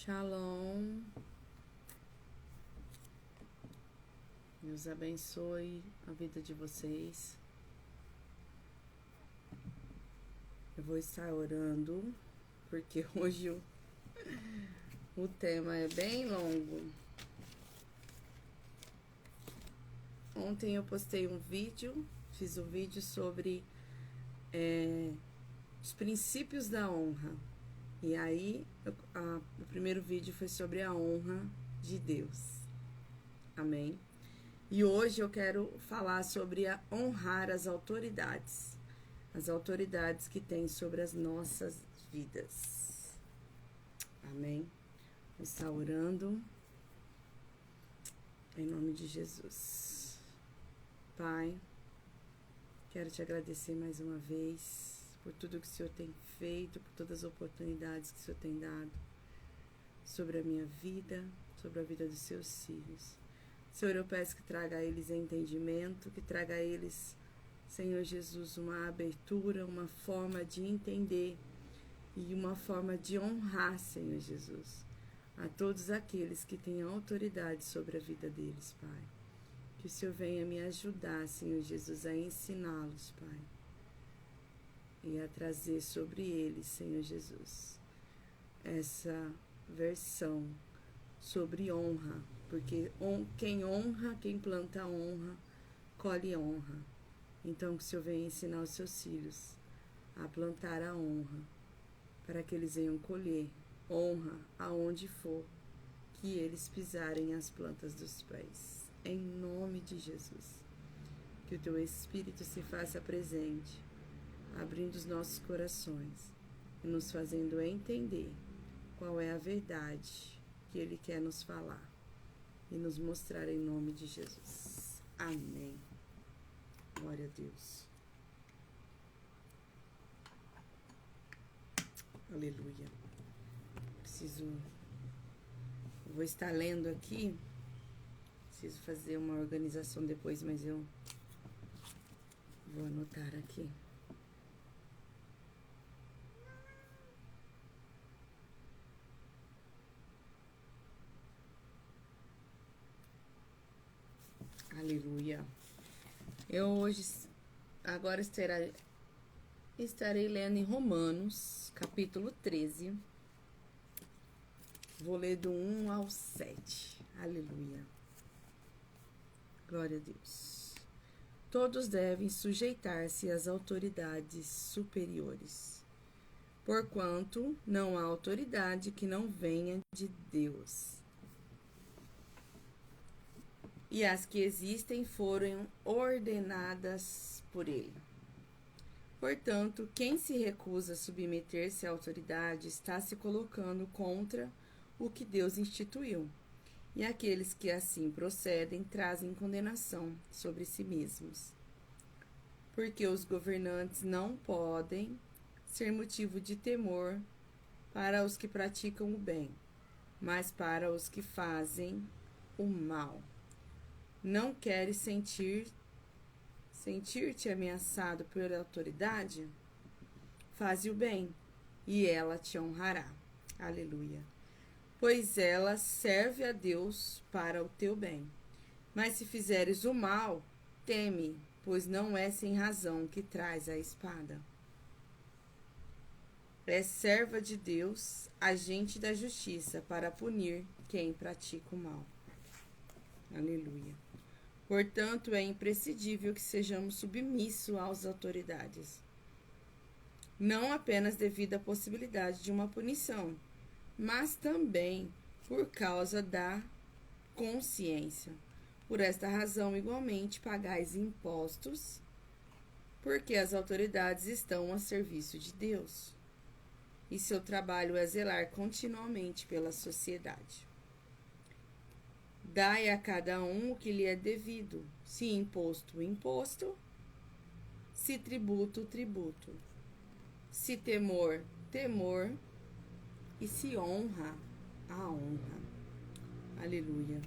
Shalom. Deus abençoe a vida de vocês. Eu vou estar orando, porque hoje o tema é bem longo. Ontem eu postei um vídeo, fiz um vídeo sobre os princípios da honra. E aí, o primeiro vídeo foi sobre a honra de Deus. Amém? E hoje eu quero falar sobre honrar as autoridades. As autoridades que tem sobre as nossas vidas. Amém? Vou estar orando. Em nome de Jesus. Pai, quero te agradecer mais uma vez por tudo que o Senhor tem feito, por todas as oportunidades que o Senhor tem dado sobre a minha vida, sobre a vida dos seus filhos. Senhor, eu peço que traga a eles entendimento, que traga a eles, Senhor Jesus, uma abertura, uma forma de entender e uma forma de honrar, Senhor Jesus, a todos aqueles que têm autoridade sobre a vida deles, Pai. Que o Senhor venha me ajudar, Senhor Jesus, a ensiná-los, Pai. E a trazer sobre eles, Senhor Jesus, essa versão sobre honra. Porque quem honra, quem planta honra, colhe honra. Então que o Senhor venha ensinar os seus filhos a plantar a honra, para que eles venham colher honra aonde for que eles pisarem as plantas dos pés. Em nome de Jesus. Que o teu Espírito se faça presente, abrindo os nossos corações e nos fazendo entender qual é a verdade que Ele quer nos falar e nos mostrar em nome de Jesus. Amém. Glória a Deus. Aleluia. Vou estar lendo aqui. Preciso fazer uma organização depois, mas eu vou anotar aqui. Aleluia. Eu hoje, agora estarei lendo em Romanos, capítulo 13. Vou ler do 1 ao 7. Aleluia. Glória a Deus. Todos devem sujeitar-se às autoridades superiores, porquanto não há autoridade que não venha de Deus. E as que existem foram ordenadas por Ele. Portanto, quem se recusa a submeter-se à autoridade está se colocando contra o que Deus instituiu. E aqueles que assim procedem trazem condenação sobre si mesmos. Porque os governantes não podem ser motivo de temor para os que praticam o bem, mas para os que fazem o mal. Não queres sentir-te ameaçado por autoridade? Faze o bem, e ela te honrará. Aleluia. Pois ela serve a Deus para o teu bem. Mas se fizeres o mal, teme, pois não é sem razão que traz a espada. É serva de Deus, agente da justiça, para punir quem pratica o mal. Aleluia. Portanto, é imprescindível que sejamos submissos às autoridades. Não apenas devido à possibilidade de uma punição, mas também por causa da consciência. Por esta razão, igualmente, pagais impostos, porque as autoridades estão a serviço de Deus, e seu trabalho é zelar continuamente pela sociedade. Dai a cada um o que lhe é devido, se imposto, o imposto, se tributo, o tributo, se temor, temor, e se honra, a honra. Aleluia.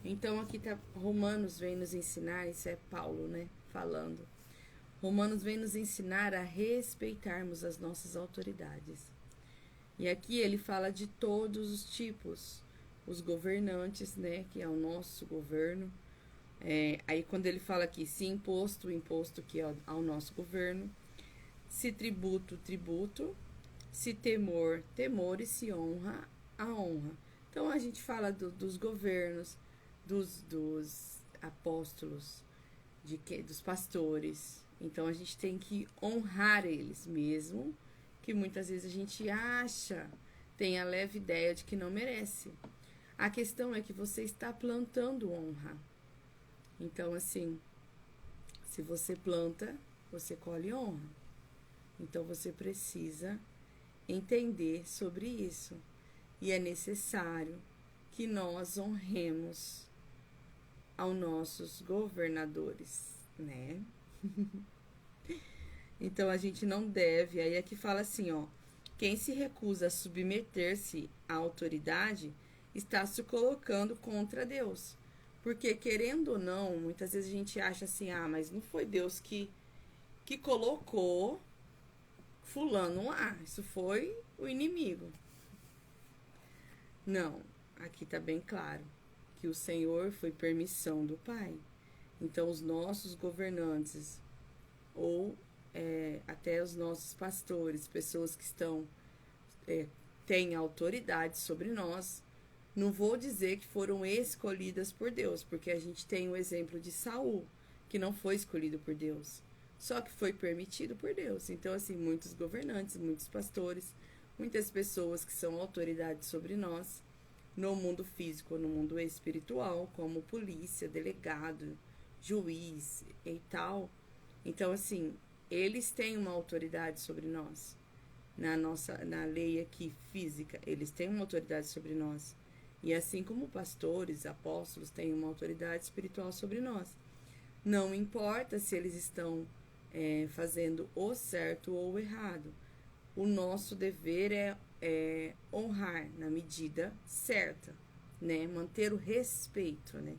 Então aqui tá, Romanos vem nos ensinar, isso é Paulo, né, falando. Romanos vem nos ensinar a respeitarmos as nossas autoridades. E aqui ele fala de todos os tipos, os governantes, né, que é o nosso governo. Aí quando ele fala aqui, se imposto, o imposto que é ao nosso governo, se tributo, tributo, se temor, temor e se honra, a honra. Então a gente fala dos governos, dos apóstolos, dos pastores. Então a gente tem que honrar eles, mesmo que muitas vezes a gente acha, tem a leve ideia de que não merece. A questão é que você está plantando honra. Então, assim, se você planta, você colhe honra. Então você precisa entender sobre isso. E é necessário que nós honremos aos nossos governadores, né? Então a gente não deve, aí aqui fala assim, ó, quem se recusa a submeter-se à autoridade está se colocando contra Deus. Porque querendo ou não, muitas vezes a gente acha assim, mas não foi Deus que colocou fulano lá, isso foi o inimigo. Não, aqui está bem claro que o Senhor foi permissão do Pai. Então os nossos governantes ou até os nossos pastores, pessoas que têm autoridade sobre nós, não vou dizer que foram escolhidas por Deus, porque a gente tem o exemplo de Saul, que não foi escolhido por Deus, só que foi permitido por Deus. Então, assim, muitos governantes, muitos pastores, muitas pessoas que são autoridade sobre nós, no mundo físico, no mundo espiritual, como polícia, delegado, juiz e tal. Então, assim, eles têm uma autoridade sobre nós. Na lei aqui física, eles têm uma autoridade sobre nós. E assim como pastores, apóstolos têm uma autoridade espiritual sobre nós. Não importa se eles estão fazendo o certo ou o errado. O nosso dever é honrar na medida certa, né? Manter o respeito, né?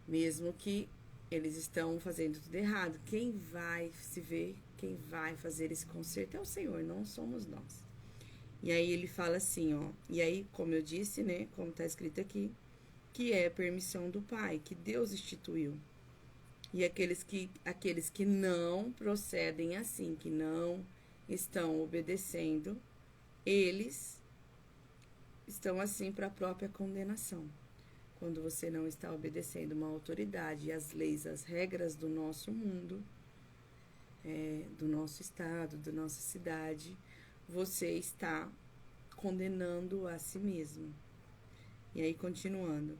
Mesmo que eles estão fazendo tudo errado. Quem vai se ver, quem vai fazer esse conserto é o Senhor, não somos nós. E aí ele fala assim, ó. E aí, como eu disse, né? Como está escrito aqui, que é permissão do Pai, que Deus instituiu. E aqueles que não procedem assim, que não estão obedecendo, eles estão assim para a própria condenação. Quando você não está obedecendo uma autoridade, as leis, as regras do nosso mundo, do nosso estado, da nossa cidade, você está condenando a si mesmo. E aí, continuando.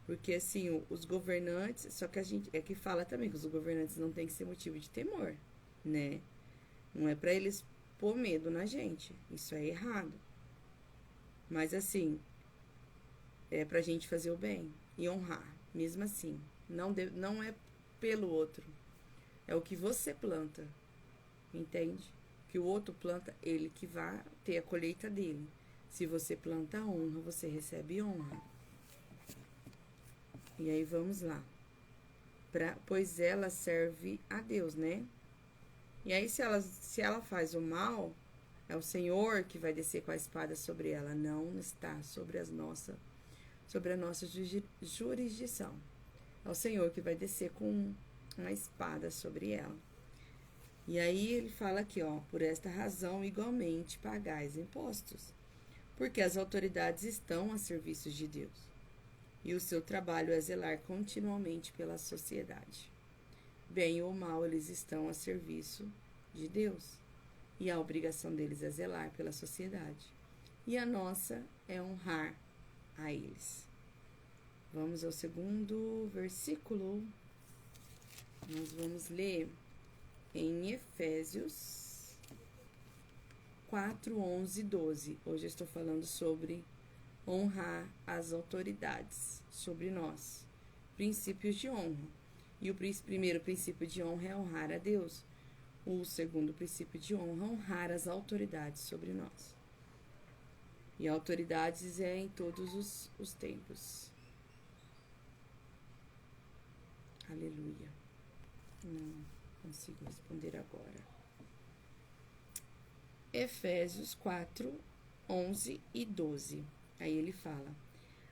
Porque, assim, os governantes... Só que a gente... É que fala também que os governantes não tem que ser motivo de temor, né? Não é para eles pôr medo na gente. Isso é errado. Mas, assim, é pra gente fazer o bem e honrar. Mesmo assim. Não é pelo outro. É o que você planta. Entende? Que o outro planta, ele que vai ter a colheita dele. Se você planta honra, você recebe honra. E aí vamos lá. Pois ela serve a Deus, né? E aí se ela faz o mal, é o Senhor que vai descer com a espada sobre ela. Não está sobre a nossa jurisdição. É o Senhor que vai descer com uma espada sobre ela. E aí ele fala aqui, ó, por esta razão igualmente pagais impostos, porque as autoridades estão a serviço de Deus. E o seu trabalho é zelar continuamente pela sociedade. Bem ou mal, eles estão a serviço de Deus. E a obrigação deles é zelar pela sociedade. E a nossa é honrar a eles. Vamos ao segundo versículo. Nós vamos ler em Efésios 4, 11 e 12. Hoje eu estou falando sobre honrar as autoridades sobre nós. Princípios de honra. E o primeiro princípio de honra é honrar a Deus. O segundo princípio de honra é honrar as autoridades sobre nós. E autoridades é em todos os tempos. Aleluia. Não consigo responder agora. Efésios 4, 11 e 12. Aí ele fala: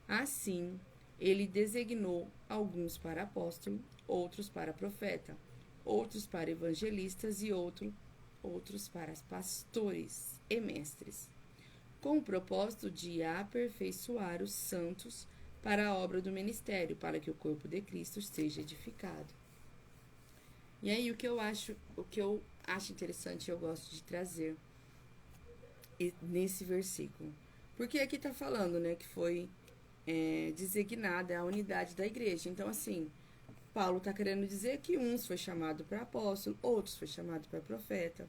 assim, ele designou alguns para apóstolo, outros para profeta, outros para evangelistas e outros para pastores e mestres, com o propósito de aperfeiçoar os santos para a obra do ministério, para que o corpo de Cristo seja edificado. E aí o que eu acho interessante, eu gosto de trazer nesse versículo, porque aqui está falando, né, que foi designada a unidade da igreja. Então, assim, Paulo está querendo dizer que uns foi chamado para apóstolo, outros foi chamado para profeta,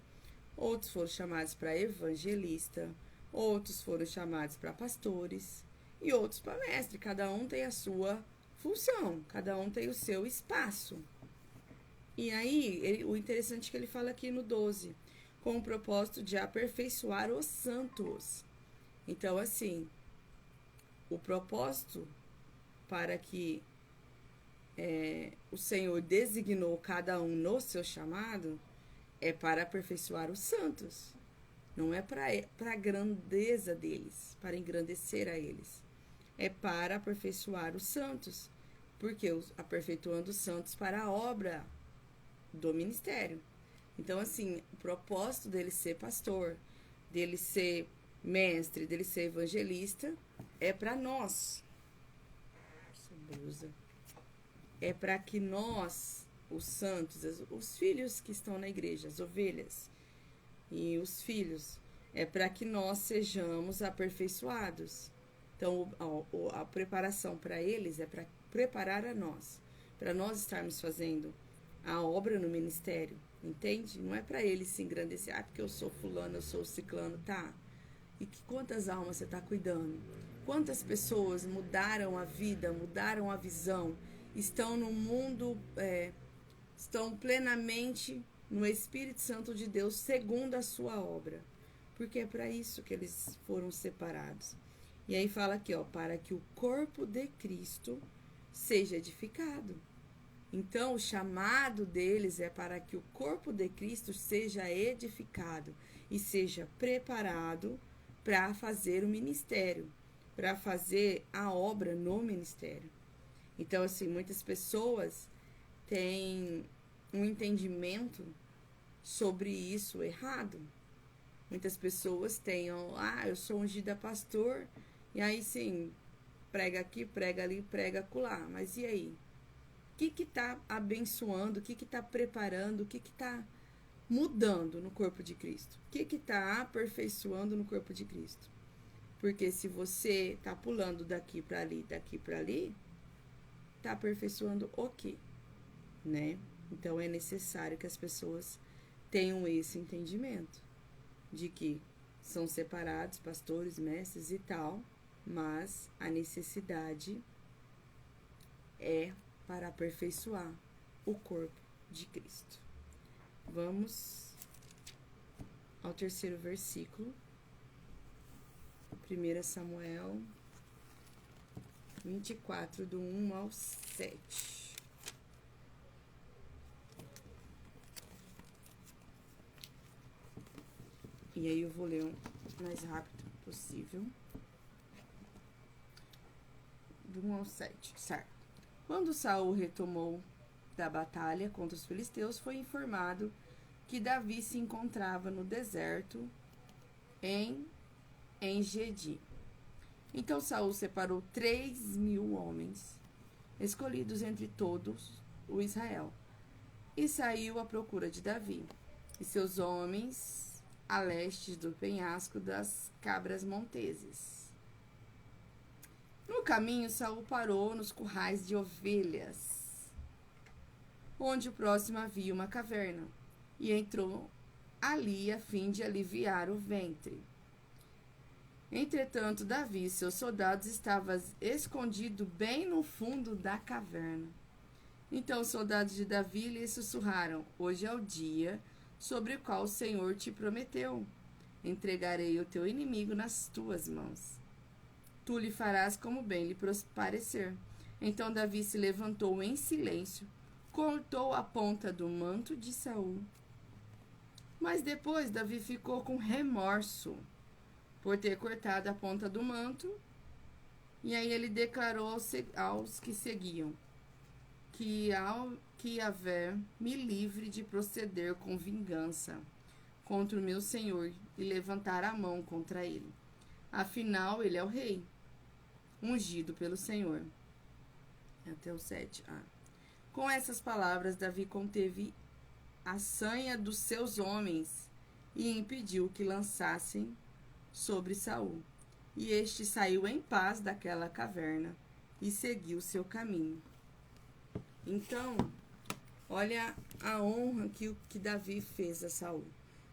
outros foram chamados para evangelista, outros foram chamados para pastores e outros para mestre. Cada um tem a sua função, cada um tem o seu espaço. E aí, o interessante é que ele fala aqui no 12, com o propósito de aperfeiçoar os santos. Então, assim, o propósito para que o Senhor designou cada um no seu chamado é para aperfeiçoar os santos. Não é para a grandeza deles, para engrandecer a eles. É para aperfeiçoar os santos. Porque aperfeiçoando os santos para a obra do ministério. Então, assim, o propósito dele ser pastor, dele ser mestre, dele ser evangelista, é para nós. Essa blusa. É para que nós, os santos, os filhos que estão na igreja, as ovelhas e os filhos, é para que nós sejamos aperfeiçoados. Então, a preparação para eles é para preparar a nós, para nós estarmos fazendo a obra no ministério, entende? Não é para eles se engrandecer, porque eu sou fulano, eu sou ciclano, tá? E quantas almas você está cuidando? Quantas pessoas mudaram a vida, mudaram a visão, estão no mundo, estão plenamente no Espírito Santo de Deus, segundo a sua obra. Porque é para isso que eles foram separados. E aí fala aqui, ó, para que o corpo de Cristo seja edificado. Então, o chamado deles é para que o corpo de Cristo seja edificado e seja preparado para fazer o ministério, para fazer a obra no ministério. Então, assim, muitas pessoas têm um entendimento sobre isso errado. Muitas pessoas têm, eu sou ungida pastor, e aí sim, prega aqui, prega ali, prega acolá. Mas e aí? O que está abençoando, o que está preparando, o que está mudando no corpo de Cristo? O que está aperfeiçoando no corpo de Cristo? Porque se você está pulando daqui para ali, está aperfeiçoando o quê? Né? Então, é necessário que as pessoas tenham esse entendimento de que são separados, pastores, mestres e tal, mas a necessidade é para aperfeiçoar o corpo de Cristo. Vamos ao terceiro versículo. 1 Samuel 24, do 1 ao 7. E aí eu vou ler o mais rápido possível. Do 1 ao 7, certo? Quando Saul retomou da batalha contra os filisteus, foi informado que Davi se encontrava no deserto em Engedi. Então Saul separou 3.000 homens, escolhidos entre todos o Israel, e saiu à procura de Davi e seus homens a leste do penhasco das Cabras Monteses. No caminho, Saul parou nos currais de ovelhas, onde o próximo havia uma caverna, e entrou ali a fim de aliviar o ventre. Entretanto, Davi e seus soldados estavam escondidos bem no fundo da caverna. Então os soldados de Davi lhe sussurraram: hoje é o dia sobre o qual o Senhor te prometeu. Entregarei o teu inimigo nas tuas mãos. Tu lhe farás como bem lhe parecer. Então Davi se levantou em silêncio, cortou a ponta do manto de Saul Mas depois Davi ficou com remorso por ter cortado a ponta do manto. E aí ele declarou aos que seguiam que Yahvé me livre de proceder com vingança contra o meu senhor e levantar a mão contra ele. Afinal, ele é o rei, ungido pelo Senhor. Até o 7. Com essas palavras, Davi conteve a sanha dos seus homens e impediu que lançassem sobre Saul. E este saiu em paz daquela caverna e seguiu seu caminho. Então, olha a honra que Davi fez a Saul.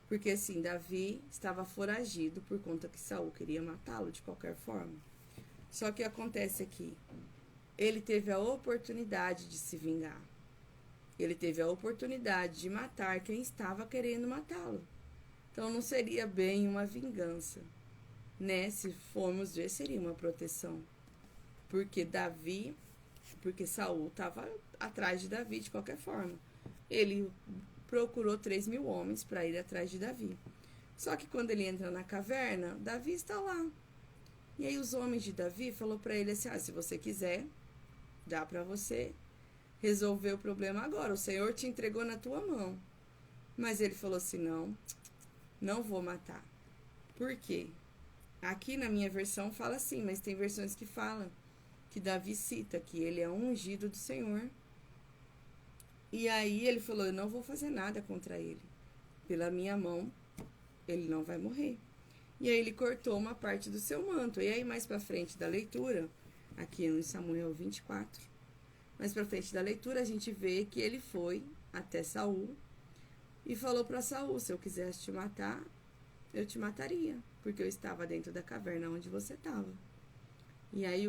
Porque assim, Davi estava foragido por conta que Saul queria matá-lo de qualquer forma. Só que acontece aqui, ele teve a oportunidade de se vingar. Ele teve a oportunidade de matar quem estava querendo matá-lo. Então não seria bem uma vingança, né? Se formos ver, seria uma proteção. Porque Saul estava atrás de Davi de qualquer forma. Ele procurou 3.000 homens para ir atrás de Davi. Só que quando ele entra na caverna, Davi está lá. E aí os homens de Davi falaram para ele assim, se você quiser, dá para você resolver o problema agora. O Senhor te entregou na tua mão. Mas ele falou assim, não vou matar. Por quê? Aqui na minha versão fala assim, mas tem versões que falam que Davi cita que ele é um ungido do Senhor. E aí ele falou, eu não vou fazer nada contra ele. Pela minha mão, ele não vai morrer. E aí ele cortou uma parte do seu manto. E aí mais pra frente da leitura, aqui em Samuel 24, mais pra frente da leitura a gente vê que ele foi até Saul e falou pra Saul, se eu quisesse te matar, eu te mataria, porque eu estava dentro da caverna onde você estava. E aí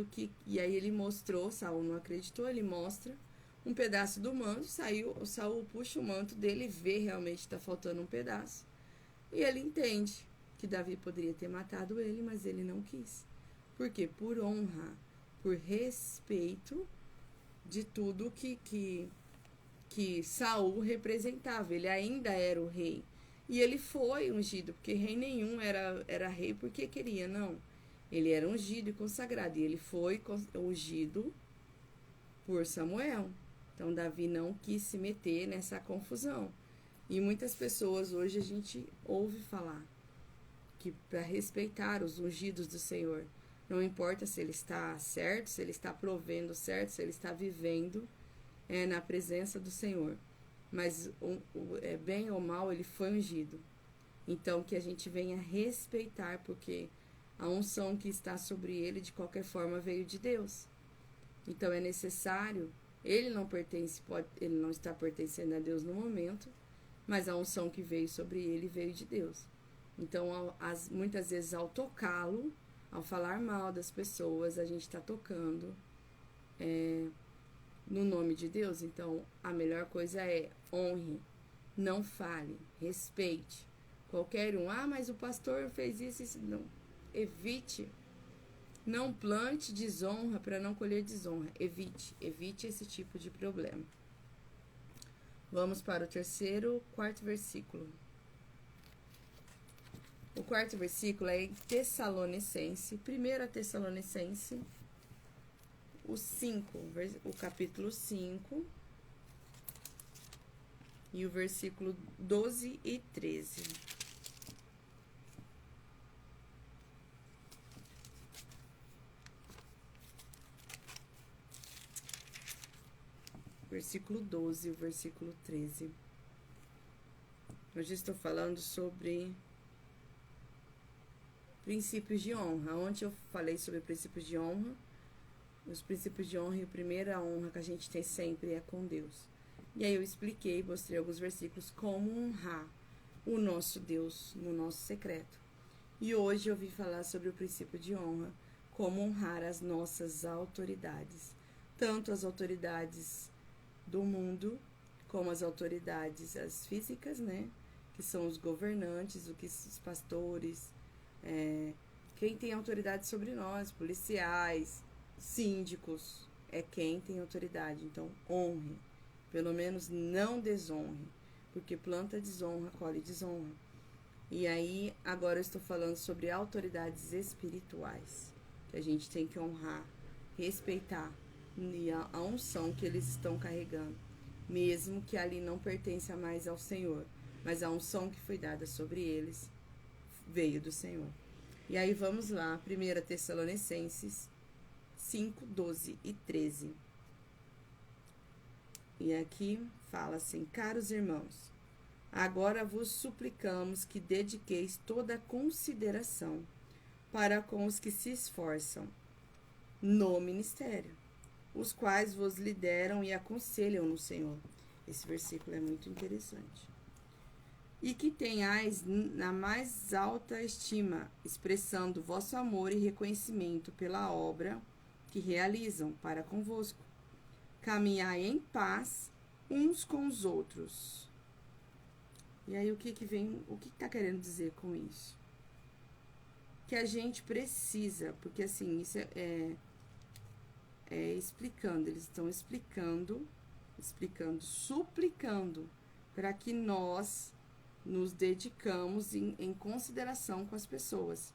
ele mostrou, Saul não acreditou, ele mostra um pedaço do manto, Saul puxa o manto dele e vê realmente está faltando um pedaço. E ele entende que Davi poderia ter matado ele, mas ele não quis. Por quê? Por honra, por respeito de tudo que Saul representava. Ele ainda era o rei. E ele foi ungido, porque rei nenhum era rei porque queria, não. Ele era ungido e consagrado, e ele foi ungido por Samuel. Então, Davi não quis se meter nessa confusão. E muitas pessoas hoje a gente ouve falar que para respeitar os ungidos do Senhor, não importa se ele está certo, se ele está provendo certo, se ele está vivendo na presença do Senhor. Mas bem ou mal, ele foi ungido. Então, que a gente venha respeitar, porque a unção que está sobre ele, de qualquer forma, veio de Deus. Então, é necessário, ele não está pertencendo a Deus no momento, mas a unção que veio sobre ele veio de Deus. Então, muitas vezes, ao tocá-lo, ao falar mal das pessoas, a gente está tocando no nome de Deus. Então, a melhor coisa é honre, não fale, respeite. Qualquer um, mas o pastor fez isso. Não, evite. Não plante desonra para não colher desonra. Evite esse tipo de problema. Vamos para o quarto versículo. O quarto versículo é em Tessalonicense, 1 Tessalonicense, o capítulo 5, e o versículo 12 e 13. Versículo 12 e o versículo 13. Hoje estou falando sobre princípios de honra. Ontem eu falei sobre princípios de honra. Os princípios de honra, e a primeira honra que a gente tem sempre é com Deus. E aí eu expliquei, mostrei alguns versículos como honrar o nosso Deus no nosso secreto. E hoje eu vim falar sobre o princípio de honra, como honrar as nossas autoridades. Tanto as autoridades do mundo, como as autoridades as físicas, né? Que são os governantes, os pastores, quem tem autoridade sobre nós, policiais, síndicos, é quem tem autoridade. Então, honre, pelo menos não desonre, porque planta desonra, colhe desonra. E aí, agora eu estou falando sobre autoridades espirituais, que a gente tem que honrar, respeitar e a unção que eles estão carregando, mesmo que ali não pertença mais ao Senhor, mas a unção que foi dada sobre eles veio do Senhor. E aí vamos lá, 1 Tessalonicenses 5, 12 e 13. E aqui fala assim: caros irmãos, agora vos suplicamos que dediqueis toda a consideração para com os que se esforçam no ministério, os quais vos lideram e aconselham no Senhor. Esse versículo é muito interessante. E que tenhais na mais alta estima, expressando vosso amor e reconhecimento pela obra que realizam para convosco. Caminhai em paz uns com os outros. E aí o que está querendo dizer com isso? Que a gente precisa, porque assim, isso explicando, eles estão explicando, suplicando para que nós nos dedicamos em consideração com as pessoas.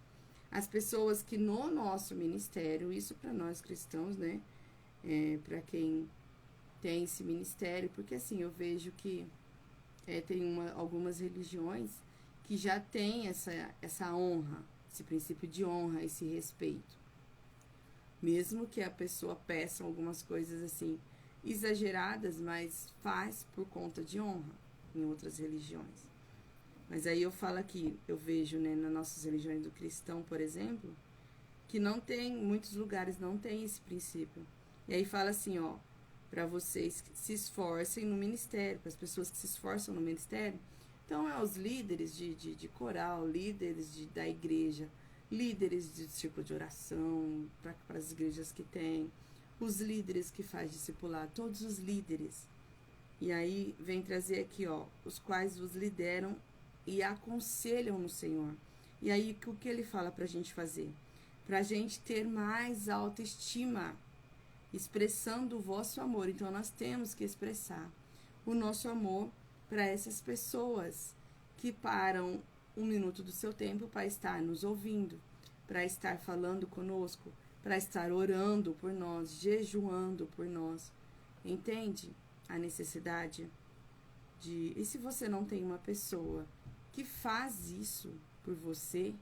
As pessoas que no nosso ministério, isso para nós cristãos, né? Para quem tem esse ministério, porque assim, eu vejo que tem algumas religiões que já tem essa honra, esse princípio de honra, esse respeito. Mesmo que a pessoa peça algumas coisas assim, exageradas, mas faz por conta de honra em outras religiões. Mas aí eu falo aqui, eu vejo, né, nas nossas religiões do cristão, por exemplo, que não tem, muitos lugares não tem esse princípio. E aí fala assim, ó, para vocês que se esforcem no ministério, para as pessoas que se esforçam no ministério. Então, os líderes de coral, líderes da igreja, líderes de círculo de oração, para as igrejas que tem, os líderes que faz discipulado, todos os líderes. E aí vem trazer aqui, ó, os quais vos lideram e aconselham no Senhor. E aí o que ele fala para a gente fazer? Para a gente ter mais autoestima, expressando o vosso amor. Então nós temos que expressar o nosso amor para essas pessoas que param um minuto do seu tempo para estar nos ouvindo, para estar falando conosco, para estar orando por nós, jejuando por nós. Entende a necessidade de... E se você não tem uma pessoa que faz isso por você,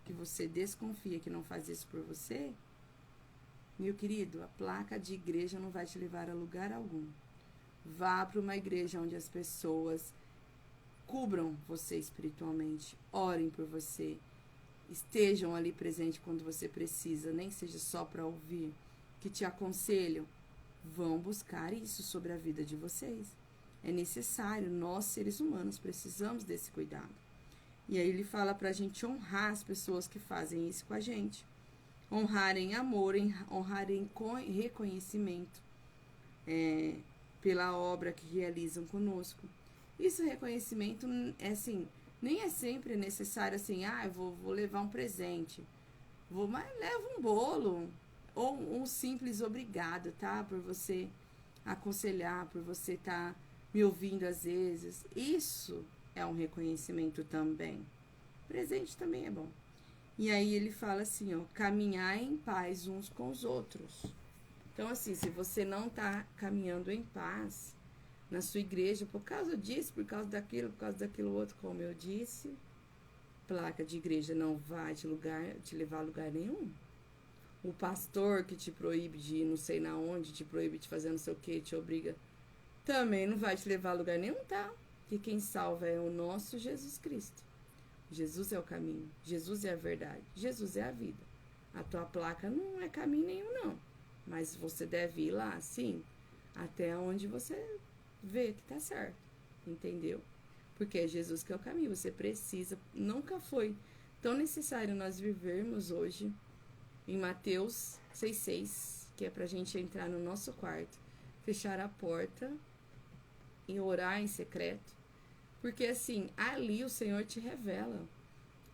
que você desconfia que não faz isso por você, meu querido, a placa de igreja não vai te levar a lugar algum. Vá para uma igreja onde as pessoas cubram você espiritualmente, orem por você, estejam ali presente quando você precisa, nem seja só para ouvir, que te aconselham. Vão buscar isso sobre a vida de vocês. É necessário, nós seres humanos precisamos desse cuidado. E aí ele fala para a gente honrar as pessoas que fazem isso com a gente. Honrar em amor, honrar em reconhecimento pela obra que realizam conosco. Isso, reconhecimento, é assim, nem é sempre necessário assim, vou levar um presente, mas leva um bolo, ou um simples obrigado, tá? Por você aconselhar, por você estar me ouvindo às vezes. Isso é um reconhecimento também. Presente também é bom. E aí ele fala assim, ó, caminhar em paz uns com os outros. Então, assim, se você não tá caminhando em paz na sua igreja, por causa disso, por causa daquilo outro, como eu disse, placa de igreja não vai te levar a lugar nenhum. O pastor que te proíbe de ir não sei na onde, te proíbe de fazer não sei o que, te obriga, também não vai te levar a lugar nenhum, tá? Que quem salva é o nosso Jesus Cristo. Jesus é o caminho, Jesus é a verdade, Jesus é a vida. A tua placa não é caminho nenhum, não. Mas você deve ir lá, sim, até onde você vê que tá certo, entendeu? Porque é Jesus que é o caminho, você precisa, nunca foi tão necessário nós vivermos hoje em Mateus 6,6, que é pra gente entrar no nosso quarto, fechar a porta e orar em secreto. Porque assim, ali o Senhor te revela.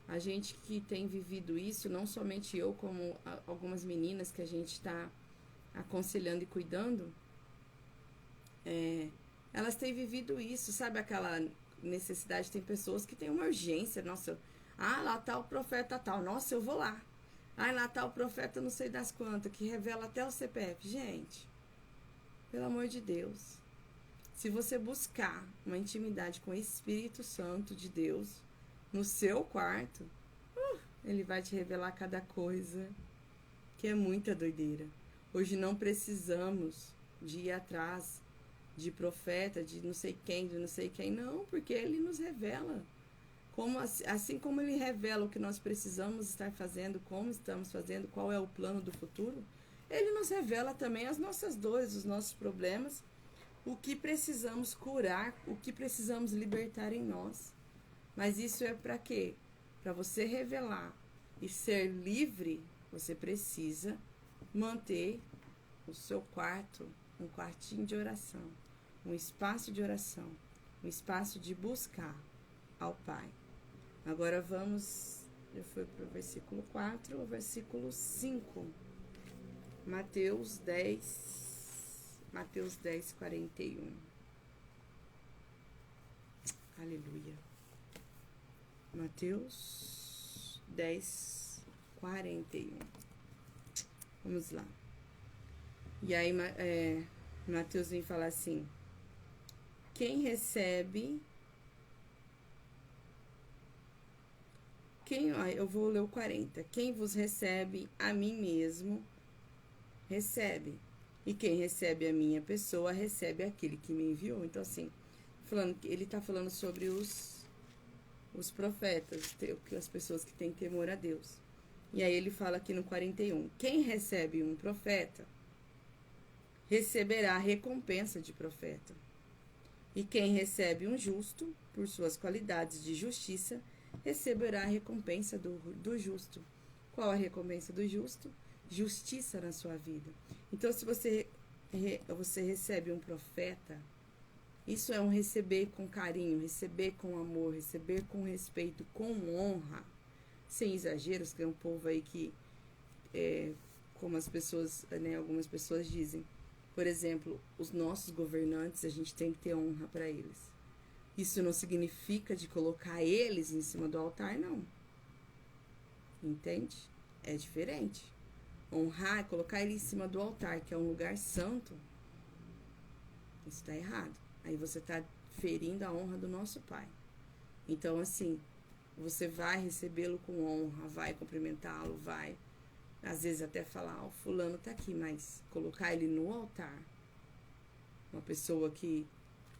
A gente que tem vivido isso, não somente eu, como algumas meninas que a gente está aconselhando e cuidando, elas têm vivido isso, sabe necessidade, tem pessoas que têm uma urgência. Nossa, lá tá o profeta tal. Nossa, eu vou lá. Lá tá o profeta não sei das quantas, que revela até o CPF. Gente, pelo amor de Deus. Se você buscar uma intimidade com o Espírito Santo de Deus no seu quarto, ele vai te revelar cada coisa, que é muita doideira. Hoje não precisamos de ir atrás de profeta, de não sei quem, não, porque ele nos revela. Assim como ele revela o que nós precisamos estar fazendo, como estamos fazendo, qual é o plano do futuro, ele nos revela também as nossas dores, os nossos problemas, o que precisamos curar, o que precisamos libertar em nós. Mas isso é para quê? Para você revelar e ser livre, você precisa manter o seu quarto, um quartinho de oração, um espaço de oração, um espaço de buscar ao Pai. Agora vamos, eu fui para o versículo 4, o versículo 5. Mateus 10, 41. Aleluia. Mateus 10, 41. Vamos lá. E aí, Mateus vem falar assim: quem recebe... eu vou ler o 40. Quem vos recebe, a mim mesmo recebe. E quem recebe a minha pessoa, recebe aquele que me enviou. Então, assim, ele está falando sobre os profetas, as pessoas que têm temor a Deus. E aí ele fala aqui no 41. Quem recebe um profeta, receberá a recompensa de profeta. E quem recebe um justo, por suas qualidades de justiça, receberá a recompensa do justo. Qual a recompensa do justo? Justiça na sua vida. Então, se você recebe um profeta, isso é um receber com carinho, receber com amor, receber com respeito, com honra, sem exageros, que é um povo aí que, como as pessoas, algumas pessoas dizem, por exemplo, os nossos governantes, a gente tem que ter honra para eles. Isso não significa de colocar eles em cima do altar, não. Entende? É diferente. Honrar, colocar ele em cima do altar, que é um lugar santo, isso está errado. Aí você está ferindo a honra do nosso Pai. Então, assim, você vai recebê-lo com honra, vai cumprimentá-lo, vai, às vezes até falar, fulano tá aqui, mas colocar ele no altar, uma pessoa que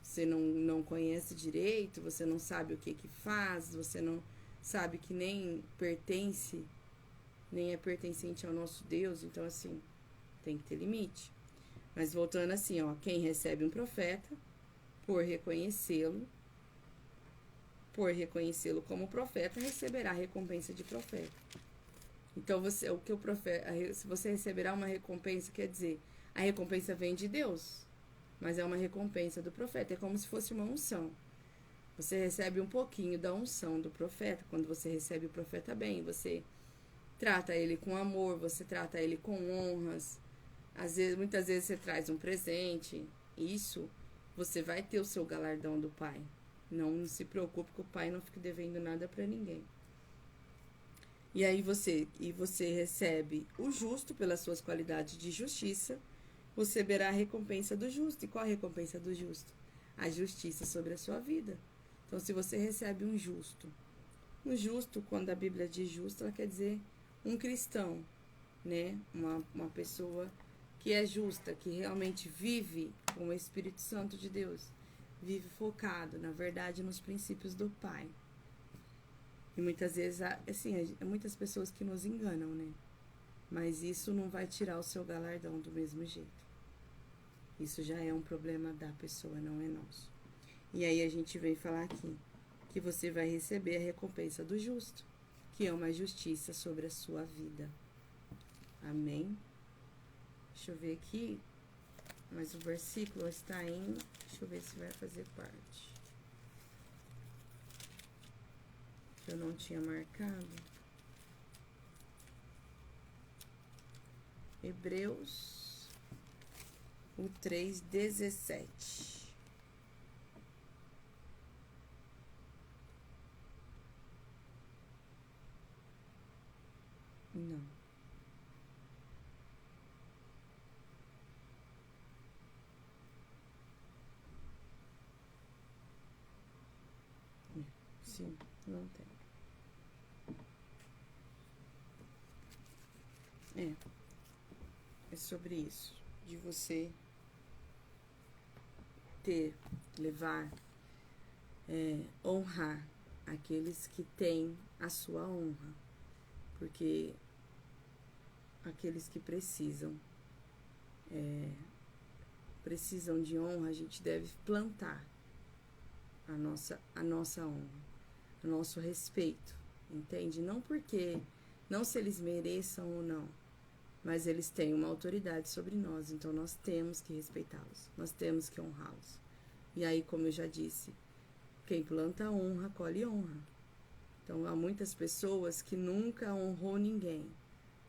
você não conhece direito, você não sabe o que faz, você não sabe que nem é pertencente ao nosso Deus, então assim, tem que ter limite. Mas voltando assim, quem recebe um profeta, por reconhecê-lo como profeta, receberá a recompensa de profeta. Então, se você receberá uma recompensa, quer dizer, a recompensa vem de Deus, mas é uma recompensa do profeta, é como se fosse uma unção. Você recebe um pouquinho da unção do profeta. Quando você recebe o profeta bem, você trata ele com amor, você trata ele com honras. Muitas vezes você traz um presente. Isso, você vai ter o seu galardão do Pai. Não se preocupe que o Pai não fica devendo nada para ninguém. E aí você recebe o justo pelas suas qualidades de justiça, você receberá a recompensa do justo. E qual a recompensa do justo? A justiça sobre a sua vida. Então, se você recebe um justo, quando a Bíblia diz justo, ela quer dizer um cristão, né? Uma pessoa que é justa, que realmente vive com o Espírito Santo de Deus, vive focado, na verdade, nos princípios do Pai. E muitas vezes, assim, muitas pessoas que nos enganam, né? Mas isso não vai tirar o seu galardão do mesmo jeito. Isso já é um problema da pessoa, não é nosso. E aí a gente vem falar aqui que você vai receber a recompensa do justo, que é uma justiça sobre a sua vida. Amém? Deixa eu ver aqui, mas o versículo está em... Deixa eu ver se vai fazer parte. Eu não tinha marcado. Hebreus, o 3:17. Sim, não tem. É sobre isso. De você levar, honrar aqueles que têm a sua honra. Porque aqueles que precisam de honra, a gente deve plantar a nossa honra, o nosso respeito, entende? Não se eles mereçam ou não, mas eles têm uma autoridade sobre nós, então nós temos que respeitá-los, nós temos que honrá-los. E aí, como eu já disse, quem planta honra, colhe honra. Então, há muitas pessoas que nunca honrou ninguém,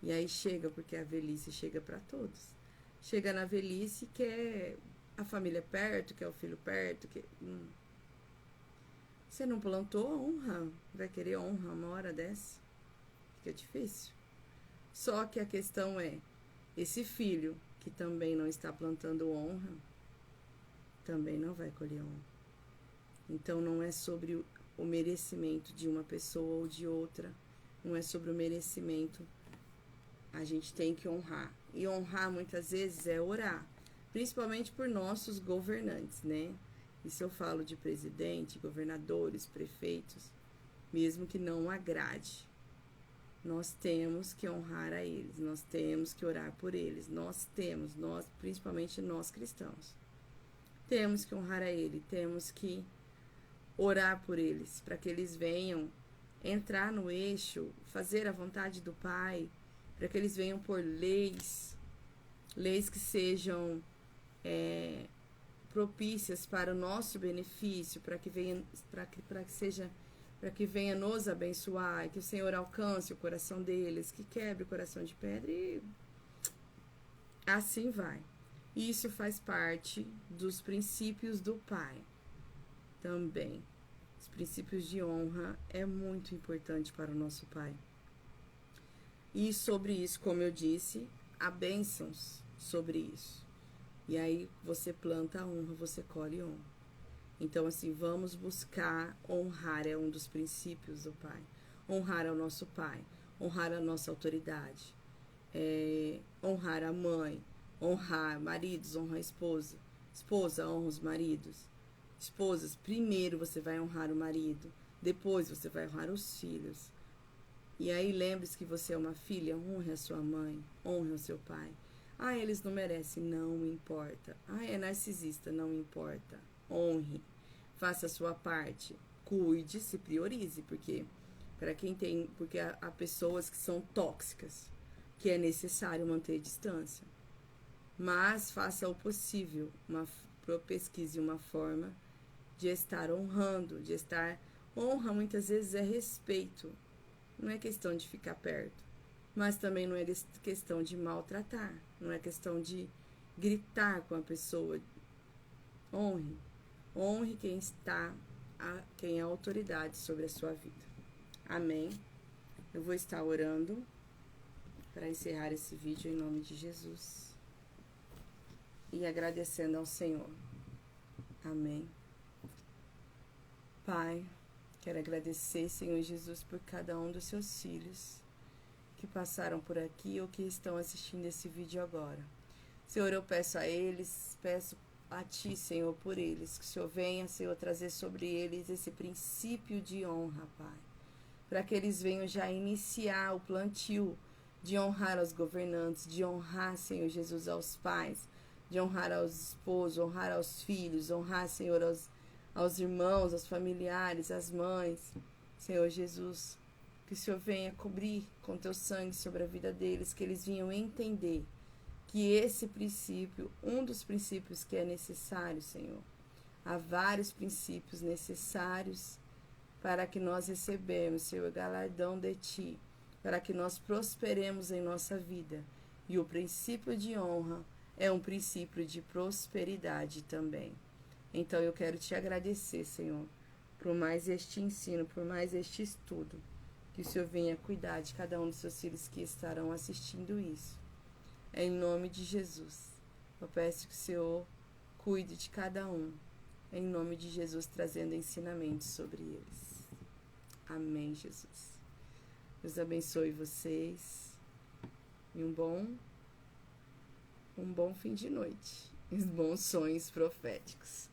e aí chega, porque a velhice chega para todos. Chega na velhice, quer a família perto, quer o filho perto, Você não plantou honra, vai querer honra uma hora dessa? Fica difícil. Só que a questão é, esse filho que também não está plantando honra, também não vai colher honra. Então não é sobre o merecimento de uma pessoa ou de outra, não é sobre o merecimento. A gente tem que honrar. E honrar muitas vezes é orar, principalmente por nossos governantes, né? Isso eu falo de presidente, governadores, prefeitos, mesmo que não agrade. Nós temos que honrar a eles, nós temos que orar por eles, nós, principalmente nós cristãos, temos que honrar a ele, temos que orar por eles, para que eles venham entrar no eixo, fazer a vontade do Pai, para que eles venham por leis que sejam propícias para o nosso benefício, para que venha nos abençoar, que o Senhor alcance o coração deles, que quebre o coração de pedra e assim vai. Isso faz parte dos princípios do Pai também. Os princípios de honra é muito importante para o nosso Pai. E sobre isso, como eu disse, há bênçãos sobre isso. E aí você planta a honra, você colhe honra. Então, assim, vamos buscar honrar, é um dos princípios do Pai. Honrar ao nosso Pai, honrar a nossa autoridade, honrar a mãe, honrar maridos, honrar a esposa. Esposa, honra os maridos. Esposas, primeiro você vai honrar o marido, depois você vai honrar os filhos. E aí lembre-se que você é uma filha, honre a sua mãe, honre o seu pai. Ah, eles não merecem, não importa. Ah, é narcisista, não importa. Honre, faça a sua parte, cuide, se priorize, porque há pessoas que são tóxicas, que é necessário manter distância. Mas faça o possível, pesquise uma forma de estar honrando, honra muitas vezes é respeito, não é questão de ficar perto, mas também não é questão de maltratar, não é questão de gritar com a pessoa. Honre quem é a autoridade sobre a sua vida. Amém? Eu vou estar orando para encerrar esse vídeo em nome de Jesus e agradecendo ao Senhor. Amém. Pai, quero agradecer, Senhor Jesus, por cada um dos seus filhos que passaram por aqui ou que estão assistindo esse vídeo agora. Senhor, eu peço a eles, peço a Ti, Senhor, por eles, que o Senhor venha, Senhor, trazer sobre eles esse princípio de honra, Pai, para que eles venham já iniciar o plantio de honrar aos governantes, de honrar, Senhor Jesus, aos pais, de honrar aos esposos, honrar aos filhos, honrar, Senhor, aos irmãos, aos familiares, às mães, Senhor Jesus, que o Senhor venha cobrir com Teu sangue sobre a vida deles, que eles venham entender que esse princípio, um dos princípios que é necessário, Senhor, há vários princípios necessários para que nós recebemos, Senhor, galardão de Ti, para que nós prosperemos em nossa vida. E o princípio de honra é um princípio de prosperidade também. Então eu quero Te agradecer, Senhor, por mais este ensino, por mais este estudo, que o Senhor venha cuidar de cada um dos seus filhos que estarão assistindo isso. Em nome de Jesus, eu peço que o Senhor cuide de cada um, em nome de Jesus, trazendo ensinamentos sobre eles. Amém, Jesus. Deus abençoe vocês. E um bom fim de noite. Bons sonhos proféticos.